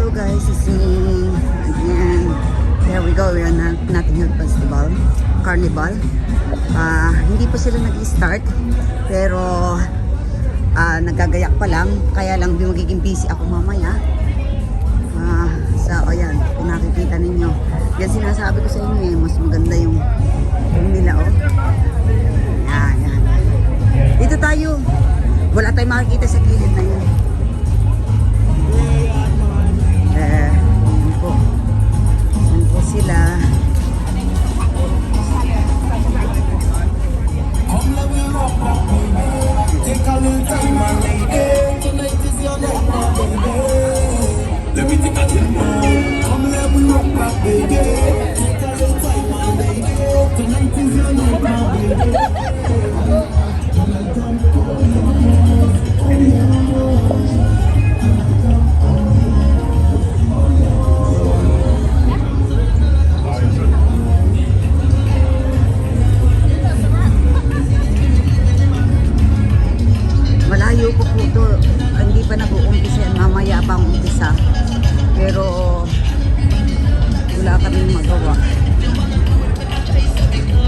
Hello guys, it's me again. Here we go, we're on Notting Hill Festival, Carnival. Hindi pa sila nag-start, pero nagagayak pa lang. Kaya lang magiging busy ako mamaya. Ayan, kung nakikita ninyo. Yan sinasabi ko sa inyo mas maganda yung nila, oh. Yan. Dito tayo. Wala tayong makikita sa gilid na yun. Yan po sila. Let me take a trip now. Come let me rock back, baby. Take a little time, my lady. Tonight is your night, my baby. Malayo po po ito. Hindi pa nag-uumpisa yan. Mamaya pa ang umpisa. Pero wala kaming magawa.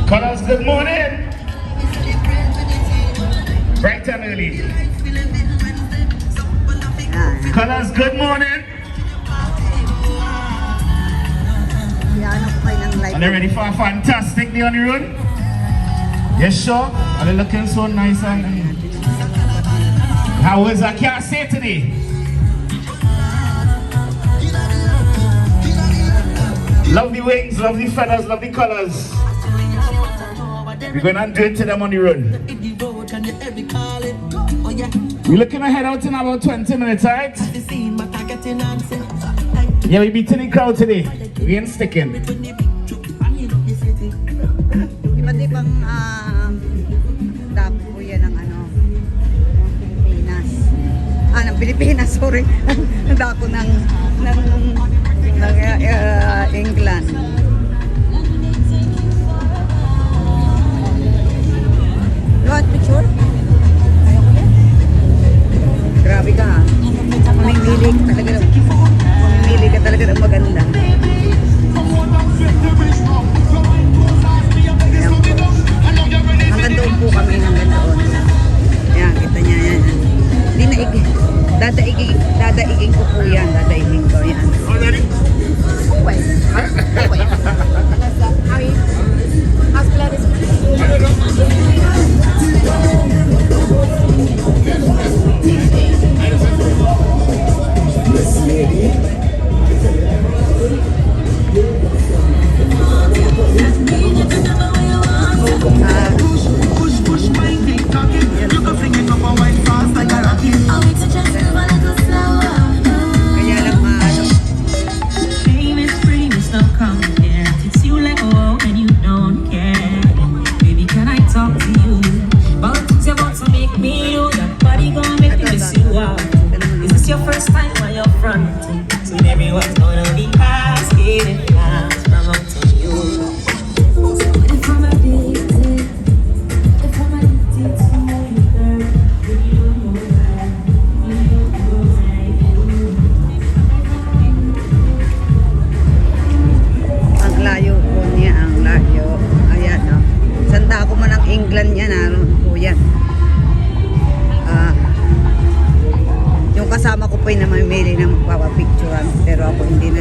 Colors, good morning. Bright and early. Colors, good morning. Iyaano ko kayo ng live. Are they ready for a fantastic day on the road? Yes, sure. Are they looking so nice and how is I can't say today? Love the wings, love the feathers, love the colors. We're gonna do it to them on the road. We're looking to head out in about 20 minutes, alright? Yeah, we beating the crowd today. We ain't sticking. Iba't ibang dako po yan ng Pilipinas. Ng Pilipinas, sorry. Dako ng England. You want picture? Grabe ka ha. Mamimili ka talaga ng maganda. Ayan po. Hanggang doon po kami, hanggang doon. Ayan, kita niya yan. Dadaigin ko po yan. Dadaigin ko yan. Wait. How's Gladys? Kasama ko po yung namimili na magpapapicturean, pero ako hindi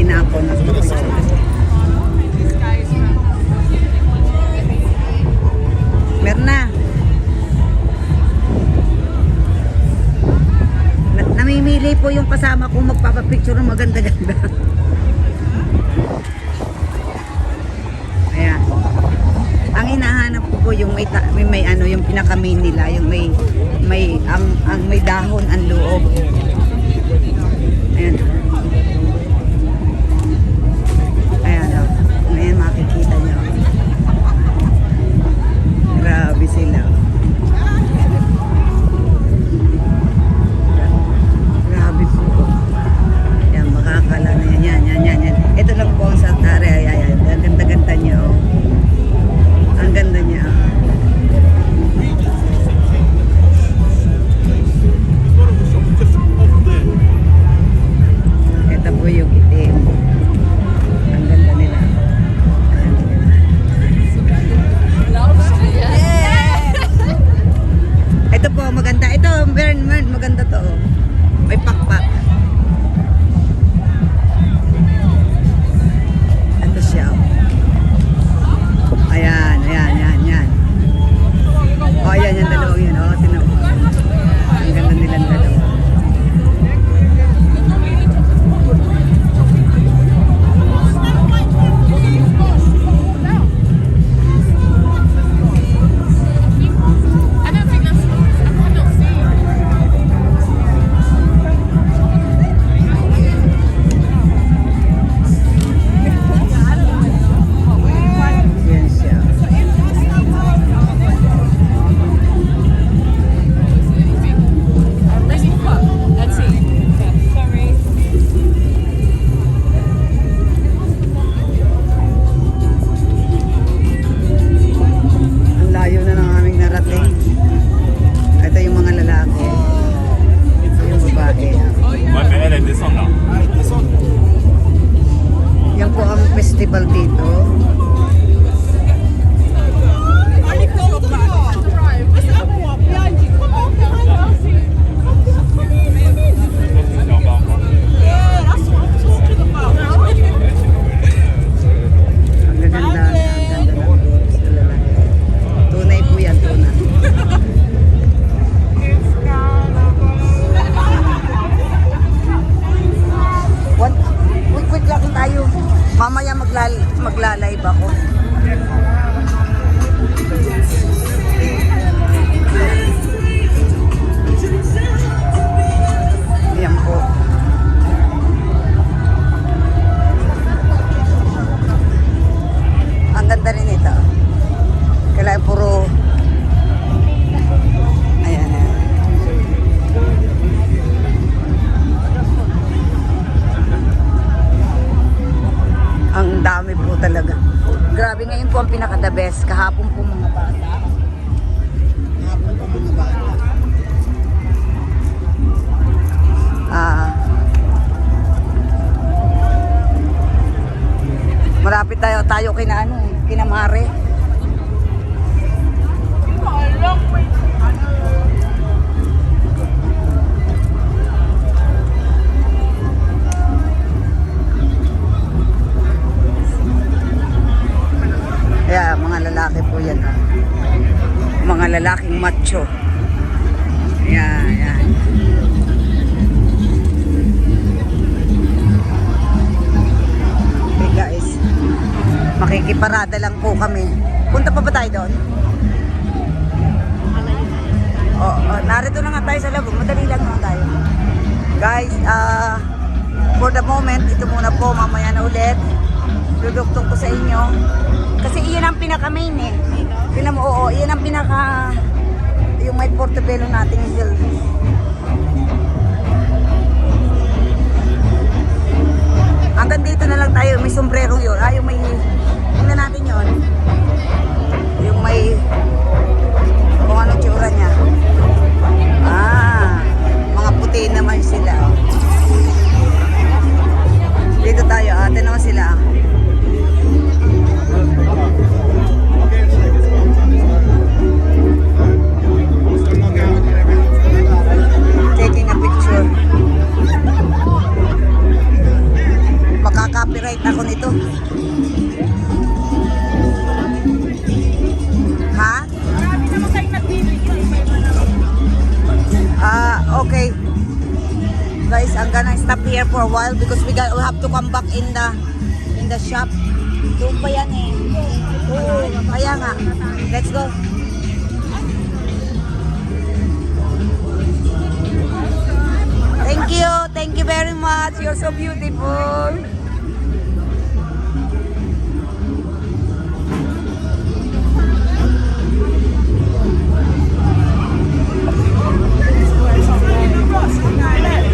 na ako nagpapicture. Meron na. Namimili po yung kasama ko magpapapicture ng maganda-ganda. Ayan. Ang hinahanap ko po yung may yung pinaka-main nila, yung may dahon ang loob. Ayan. Ayan, oh. Ngayon makikita niyo. Grabe sila. Grabe po. Yan, makakala na yan. Ito lang po ang Saltare. Ayan. Ang ganda-ganda niyo. Ang ganda niya. ang pinaka-the best. Kahapon po mga bata. Kahapon po mga bata. Malapit tayo kina ano, kina Mare. Kaya mga lalaki po yan. Mga lalaking macho. Yan, yan. Okay guys. Makikiparada lang po kami. Punta pa ba tayo doon? Narito na nga tayo sa labo. Madali lang naman tayo. Guys, for the moment, ito muna po. Mamaya na ulit. Duduktong ko sa inyo. Kasi iyan ang pinaka-main eh. Tinan mo, oo, iyan ang pinaka... Yung may portobello nating hill. Hanggang dito na lang tayo. May sombrero yun. Yung may... Tingnan natin yun. Yung may... Kung ano tsura niya. Mga puti naman sila. Dito tayo. Atin naman sila. Taking a picture. Makaka-copyright ako nito. Ha? Marami naman kayo nag-video. Okay. Guys, I'm gonna stop here for a while because we have to come back in the shop. Doon pa yan eh. Oo, kaya nga. Let's go. Thank you. Thank you very much. You're so beautiful.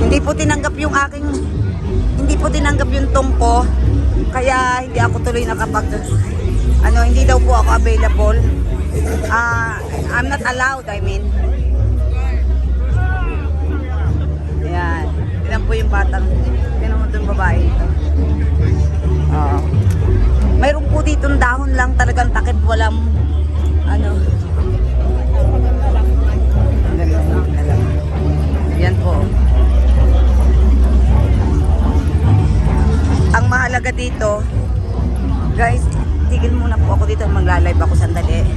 Hindi po tinanggap yung tungko. Kaya hindi ako tuloy hindi daw po ako available. I'm not allowed, I mean. Ayan. Tignan po yung batang. Tignan mo itong babae ito. Mayroon po ditong dahon lang talagang takip. Walang yan po. Ang mahalaga dito, guys, tigil muna po ako dito. Magla-live ako sandali.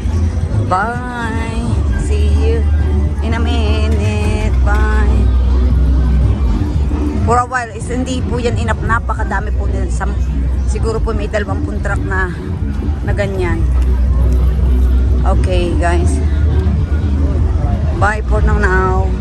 Bye. See you in a minute. Bye. For a while, hindi po yan enough. Napakadami po nila. Siguro po may 20 truck na ganyan. Okay, guys. Bye for now.